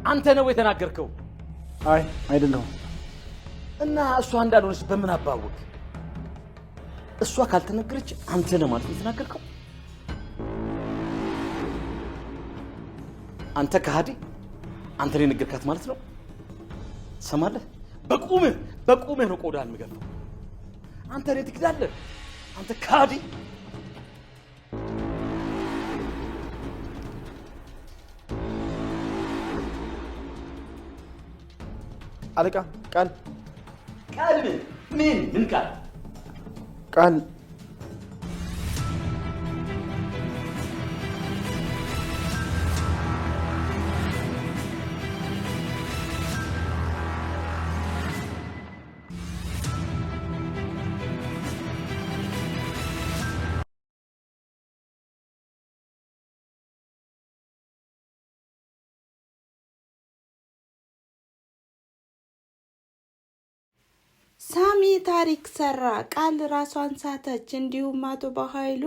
አንተ ነው የተናገርከው? አይ አይደለም። እና እሷ እንዳልሆነች በምን አባወቅ? እሷ ካልተነገረች አንተ ነው ማለት የተናገርከው? አንተ ከሃዲ፣ አንተ ላይ ነገርካት ማለት ነው። ሰማለህ? በቁምህ ነው ቆዳን የምገፋው። አንተ ላይ ትክዳለህ። አንተ ከሃዲ። አለቃ ቃል ምን ቃል ሳሚ ታሪክ ሰራ። ቃል ራሷን ሳተች። እንዲሁም አቶ በኃይሉ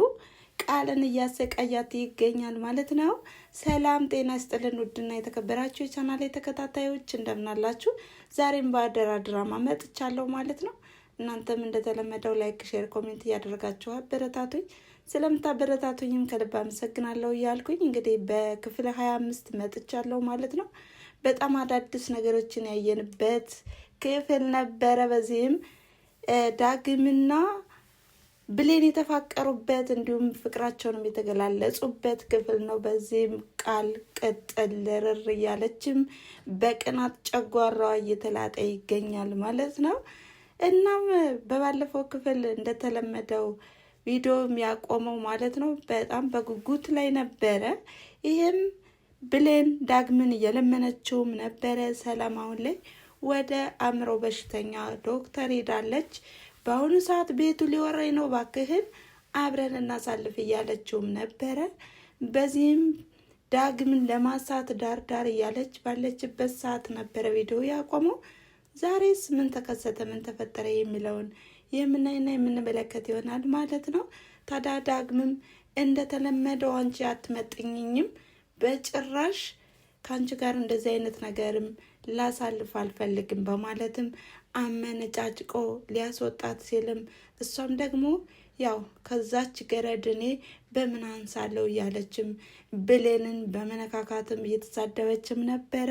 ቃልን እያሰቃያት ይገኛል ማለት ነው። ሰላም ጤና ይስጥልን ውድና የተከበራችሁ የቻናሌ ተከታታዮች እንደምናላችሁ። ዛሬም በአደራ ድራማ መጥቻለሁ ማለት ነው። እናንተም እንደተለመደው ላይክ፣ ሼር፣ ኮሜንት እያደረጋችሁ አበረታቱኝ። ስለምታበረታቱኝም ከልብ አመሰግናለሁ እያልኩኝ እንግዲህ በክፍል 25 መጥቻለሁ ማለት ነው። በጣም አዳዲስ ነገሮችን ያየንበት ክፍል ነበረ። በዚህም ዳግምና ብሌን የተፋቀሩበት እንዲሁም ፍቅራቸውንም የተገላለጹበት ክፍል ነው። በዚህም ቃል ቅጥል ርር እያለችም በቅናት ጨጓራዋ እየተላጠ ይገኛል ማለት ነው። እናም በባለፈው ክፍል እንደተለመደው ቪዲዮም ያቆመው ማለት ነው በጣም በጉጉት ላይ ነበረ። ይህም ብሌን ዳግምን እየለመነችውም ነበረ። ሰላም አሁን ላይ ወደ አእምሮ በሽተኛ ዶክተር ሄዳለች። በአሁኑ ሰዓት ቤቱ ሊወረኝ ነው፣ ባክህን አብረን እናሳልፍ እያለችውም ነበረ። በዚህም ዳግምን ለማሳት ዳር እያለች ባለችበት ሰዓት ነበረ ቪዲዮ ያቆመው። ዛሬስ ምን ተከሰተ፣ ምን ተፈጠረ የሚለውን የምናይና የምንመለከት ይሆናል ማለት ነው። ታዲያ ዳግምም እንደተለመደው አንቺ አትመጥኝኝም፣ በጭራሽ ከአንቺ ጋር እንደዚህ አይነት ነገርም ላሳልፍ አልፈልግም በማለትም አመነጫጭቆ ሊያስወጣት ሲልም እሷም ደግሞ ያው ከዛች ገረድ እኔ በምን አንሳለው እያለችም ብሌንን በመነካካትም እየተሳደበችም ነበረ።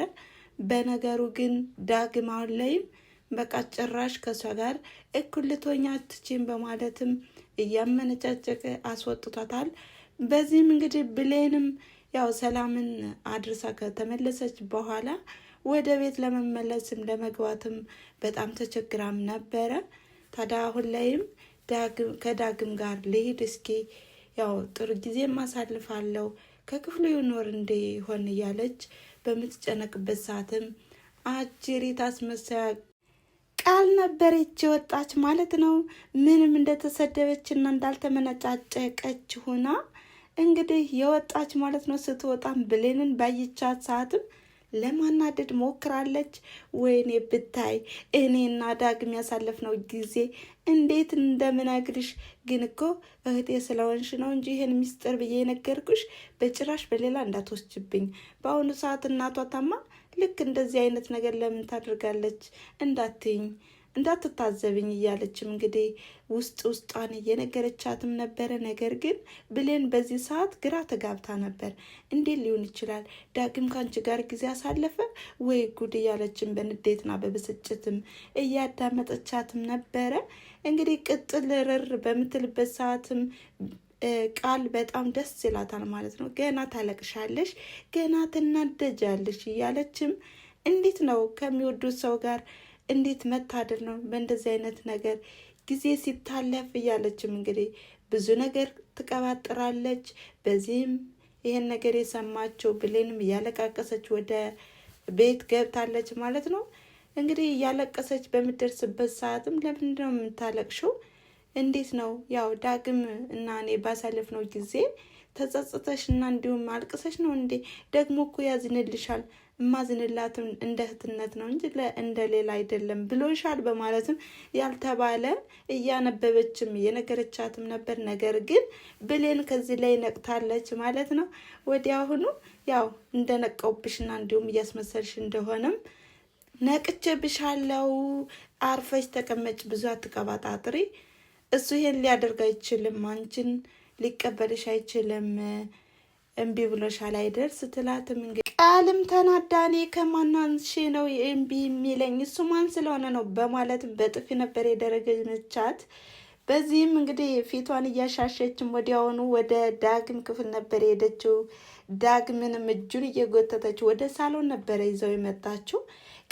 በነገሩ ግን ዳግም አሁን ላይም በቃ ጭራሽ ከሷ ጋር እኩል ልትሆኚ አትችይም በማለትም እያመነጫጨቀ አስወጥቷታል። በዚህም እንግዲህ ብሌንም ያው ሰላምን አድርሳ ከተመለሰች በኋላ ወደ ቤት ለመመለስም ለመግባትም በጣም ተቸግራም ነበረ። ታዲያ አሁን ላይም ከዳግም ጋር ልሂድ እስኪ ያው ጥሩ ጊዜ ማሳልፋለሁ ከክፍሉ ይኖር እንደሆን እያለች በምትጨነቅበት ሰዓትም አጅሪት አስመሳያ ቃል ነበረች ወጣች ማለት ነው። ምንም እንደተሰደበችና እንዳልተመነጫጨቀች ሆና እንግዲህ የወጣች ማለት ነው። ስትወጣም ብሌንን ባየቻት ሰዓትም ለማናደድ ሞክራለች። ወይኔ ብታይ እኔና ዳግም ያሳለፍነው ጊዜ እንዴት እንደምነግርሽ፣ ግን እኮ እህቴ ስለሆንሽ ነው እንጂ ይህን ሚስጥር ብዬ የነገርኩሽ በጭራሽ በሌላ እንዳትወስጅብኝ። በአሁኑ ሰዓት እናቷ ታማ ልክ እንደዚህ አይነት ነገር ለምን ታደርጋለች እንዳትታዘብኝ እያለችም እንግዲህ ውስጧን እየነገረቻትም ነበረ። ነገር ግን ብሌን በዚህ ሰዓት ግራ ተጋብታ ነበር። እንዴት ሊሆን ይችላል? ዳግም ከአንቺ ጋር ጊዜ አሳለፈ ወይ ጉድ እያለችም በንዴትና በብስጭትም እያዳመጠቻትም ነበረ። እንግዲህ ቅጥል ርር በምትልበት ሰዓትም ቃል በጣም ደስ ይላታል ማለት ነው። ገና ታለቅሻለሽ፣ ገና ትናደጃለሽ እያለችም እንዴት ነው ከሚወዱት ሰው ጋር እንዴት መታደር ነው በእንደዚህ አይነት ነገር ጊዜ ሲታለፍ እያለችም እንግዲህ ብዙ ነገር ትቀባጥራለች። በዚህም ይህን ነገር የሰማችው ብሌንም እያለቃቀሰች ወደ ቤት ገብታለች ማለት ነው። እንግዲህ እያለቀሰች በምትደርስበት ሰዓትም ለምንድን ነው የምታለቅሽው? እንዴት ነው ያው ዳግም እና እኔ ባሳለፍነው ጊዜ ተጸጽተሽ እና እንዲሁም አልቅሰሽ ነው እንዴ? ደግሞ እኮ ያዝንልሻል ማዝንላትም እንደ እህትነት ነው እንጂ እንደ ሌላ አይደለም ብሎሻል በማለትም ያልተባለ እያነበበችም የነገረቻትም ነበር። ነገር ግን ብሌን ከዚህ ላይ ነቅታለች ማለት ነው። ወዲያውኑ ያው እንደነቀውብሽና እንዲሁም እያስመሰልሽ እንደሆነም ነቅቼብሻለሁ፣ አርፈሽ ተቀመጭ፣ ብዙ አትቀባጣጥሪ፣ እሱ ይሄን ሊያደርግ አይችልም፣ አንቺን ሊቀበልሽ አይችልም፣ እምቢ ብሎሻል አይደል ስትላትም እንግዲህ ቃልም ተናዳኔ ከማናንሽ ነው እምቢ የሚለኝ እሱ ማን ስለሆነ ነው በማለትም በጥፊ ነበር የደረገቻት። በዚህም እንግዲህ ፊቷን እያሻሸችም ወዲያውኑ ወደ ዳግም ክፍል ነበር የሄደችው። ዳግምንም እጁን እየጎተተች ወደ ሳሎን ነበረ ይዘው የመጣችው።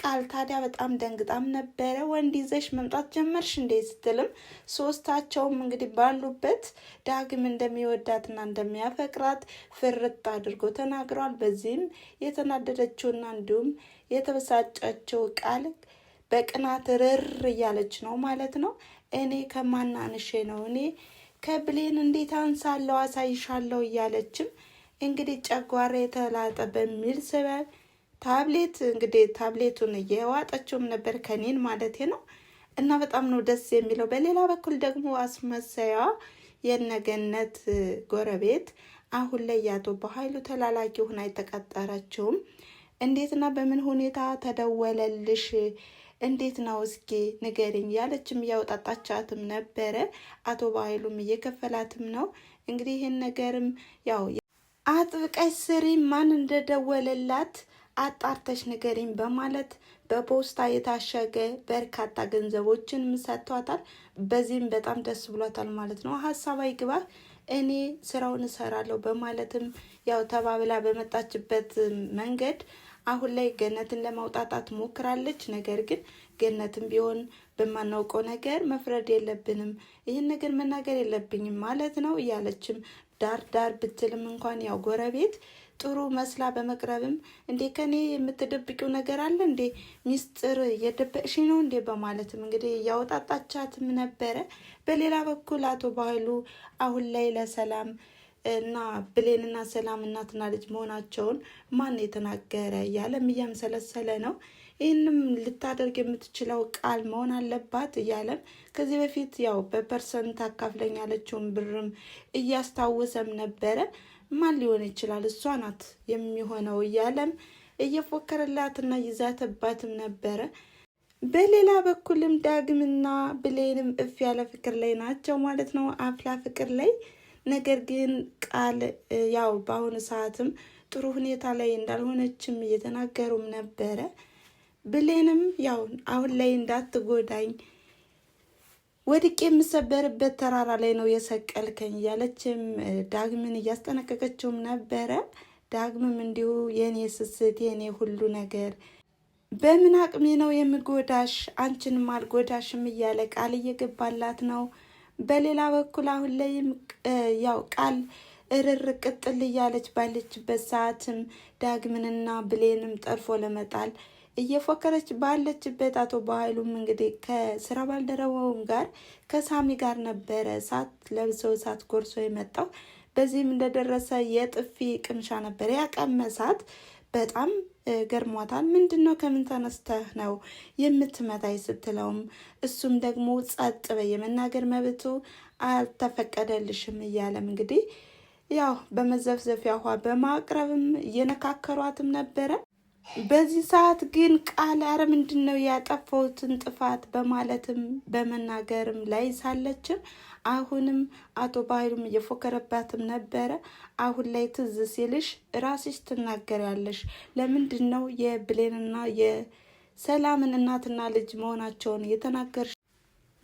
ቃል ታዲያ በጣም ደንግጣም ነበረ። ወንድ ይዘሽ መምጣት ጀመርሽ እንዴ ስትልም ሶስታቸውም እንግዲህ ባሉበት ዳግም እንደሚወዳትና እንደሚያፈቅራት ፍርጥ አድርጎ ተናግሯል። በዚህም የተናደደችውና እንዲሁም የተበሳጨችው ቃል በቅናት ርር እያለች ነው ማለት ነው። እኔ ከማናንሼ ነው እኔ ከብሌን እንዴት አንሳለው አሳይሻለሁ እያለችም እንግዲህ ጨጓራ የተላጠ በሚል ሰበብ ታብሌት እንግዲህ ታብሌቱን እየዋጠችውም ነበር ከኔን ማለት ነው። እና በጣም ነው ደስ የሚለው። በሌላ በኩል ደግሞ አስመሳያ የነገነት ጎረቤት አሁን ላይ ያቶ በኃይሉ ተላላኪ ሆና የተቀጠረችውም እንዴትና በምን ሁኔታ ተደወለልሽ እንዴት ነው እስኪ ንገሪኝ ያለችም እያወጣጣቻትም ነበረ። አቶ በኃይሉም እየከፈላትም ነው እንግዲህ ይህን ነገርም ያው አጥብቀሽ ስሪ፣ ማን እንደደወለላት አጣርተሽ ንገሪኝ በማለት በፖስታ የታሸገ በርካታ ገንዘቦችን ሰጥቷታል። በዚህም በጣም ደስ ብሏታል ማለት ነው። ሀሳብ አይግባ እኔ ስራውን እሰራለሁ በማለትም ያው ተባብላ በመጣችበት መንገድ አሁን ላይ ገነትን ለማውጣጣት ሞክራለች። ነገር ግን ገነትም ቢሆን በማናውቀው ነገር መፍረድ የለብንም፣ ይህን ነገር መናገር የለብኝም ማለት ነው እያለችም ዳር ዳር ብትልም እንኳን ያው ጎረቤት ጥሩ መስላ በመቅረብም እንዴ ከኔ የምትደብቂው ነገር አለ እንዴ ሚስጥር እየደበቅሽ ነው እንዴ በማለትም እንግዲህ ያወጣጣቻትም ነበረ። በሌላ በኩል አቶ በኃይሉ አሁን ላይ ለሰላም እና ብሌንና ሰላም እናትና ልጅ መሆናቸውን ማን የተናገረ እያለም እያመሰለሰለ ነው። ይህንም ልታደርግ የምትችለው ቃል መሆን አለባት እያለም ከዚህ በፊት ያው በፐርሰንት አካፍለኝ ያለችውን ብርም እያስታወሰም ነበረ። ማን ሊሆን ይችላል እሷ ናት የሚሆነው እያለም እየፎከረላትና ይዛተባትም ነበረ። በሌላ በኩልም ዳግምና ብሌንም እፍ ያለ ፍቅር ላይ ናቸው ማለት ነው፣ አፍላ ፍቅር ላይ። ነገር ግን ቃል ያው በአሁኑ ሰዓትም ጥሩ ሁኔታ ላይ እንዳልሆነችም እየተናገሩም ነበረ። ብሌንም ያው አሁን ላይ እንዳትጎዳኝ ወድቄ የምሰበርበት ተራራ ላይ ነው የሰቀልከኝ እያለችም ዳግምን እያስጠነቀቀችውም ነበረ። ዳግምም እንዲሁ የኔ ስስት የኔ ሁሉ ነገር በምን አቅሜ ነው የምጎዳሽ፣ አንቺንም አልጎዳሽም እያለ ቃል እየገባላት ነው። በሌላ በኩል አሁን ላይም ያው ቃል እርር ቅጥል እያለች ባለችበት ሰዓትም ዳግምንና ብሌንም ጠርፎ ለመጣል እየፎከረች ባለችበት አቶ በኃይሉም እንግዲህ ከስራ ባልደረባውም ጋር ከሳሚ ጋር ነበረ እሳት ለብሰው እሳት ጎርሶ የመጣው። በዚህም እንደደረሰ የጥፊ ቅምሻ ነበር ያቀመሳት። በጣም ገርሟታል። ምንድን ነው ከምን ተነስተህ ነው የምትመታኝ ስትለውም እሱም ደግሞ ጸጥ በይ የመናገር መብቱ አልተፈቀደልሽም እያለም እንግዲህ ያው በመዘፍዘፊያ ውሃ በማቅረብም እየነካከሯትም ነበረ። በዚህ ሰዓት ግን ቃል አረ ምንድን ነው ያጠፋሁትን ጥፋት በማለትም በመናገርም ላይ ሳለችም አሁንም አቶ በኃይሉም እየፎከረባትም ነበረ። አሁን ላይ ትዝ ሲልሽ ራስሽ ትናገሪያለሽ፣ ለምንድን ነው የብሌንና የሰላምን እናትና ልጅ መሆናቸውን የተናገርሽ?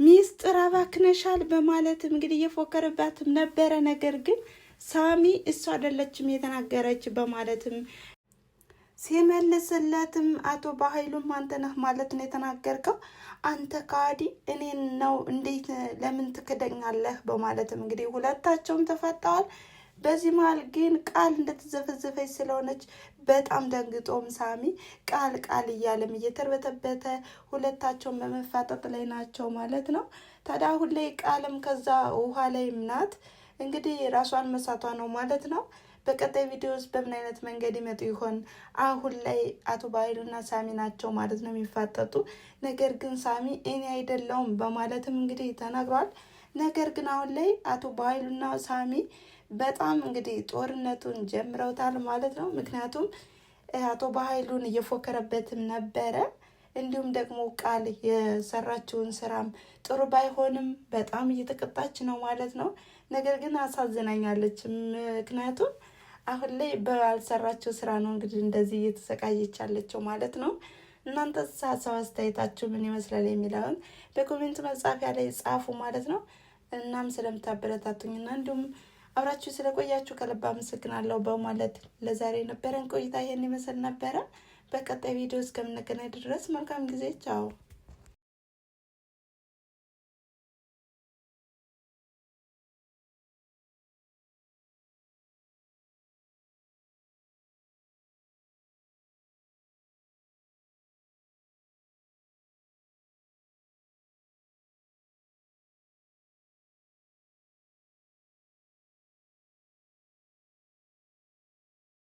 ሚስጥር አባክነሻል በማለትም እንግዲህ እየፎከረባትም ነበረ። ነገር ግን ሳሚ እሱ አይደለችም የተናገረች በማለትም ሲመልስለትም አቶ በኃይሉም አንተ ነህ ማለት ነው የተናገርከው፣ አንተ ካዲ እኔን ነው እንዴት ለምን ትክደኛለህ? በማለትም እንግዲህ ሁለታቸውም ተፋጠዋል። በዚህ መሀል ግን ቃል እንደተዘፈዘፈች ስለሆነች በጣም ደንግጦም ሳሚ ቃል እያለም እየተርበተበተ ሁለታቸውን በመፋጠጥ ላይ ናቸው ማለት ነው። ታዲያ አሁን ላይ ቃልም ከዛ ውሃ ላይ ናት እንግዲህ ራሷን መሳቷ ነው ማለት ነው። በቀጣይ ቪዲዮስ በምን አይነት መንገድ ይመጡ ይሆን? አሁን ላይ አቶ በኃይሉና ሳሚ ናቸው ማለት ነው የሚፋጠጡ። ነገር ግን ሳሚ እኔ አይደለሁም በማለትም እንግዲህ ተናግሯል። ነገር ግን አሁን ላይ አቶ በኃይሉና ሳሚ በጣም እንግዲህ ጦርነቱን ጀምረውታል ማለት ነው። ምክንያቱም አቶ በኃይሉን እየፎከረበትም ነበረ። እንዲሁም ደግሞ ቃል የሰራችውን ስራም ጥሩ ባይሆንም በጣም እየተቀጣች ነው ማለት ነው። ነገር ግን አሳዝናኛለች። ምክንያቱም አሁን ላይ ባልሰራችው ስራ ነው እንግዲህ እንደዚህ እየተሰቃየች ያለችው ማለት ነው። እናንተ ሀሳብ አስተያየታችሁ ምን ይመስላል የሚለውን በኮሜንት መጻፊያ ላይ ጻፉ ማለት ነው። እናም ስለምታበረታቱኝና እንዲሁም አብራችሁ ስለቆያችሁ ከልብ አመሰግናለሁ በማለት ለዛሬ የነበረን ቆይታ ይሄን ይመስል ነበረ። በቀጣይ ቪዲዮ እስከምንገናኝ ድረስ መልካም ጊዜ። ቻው።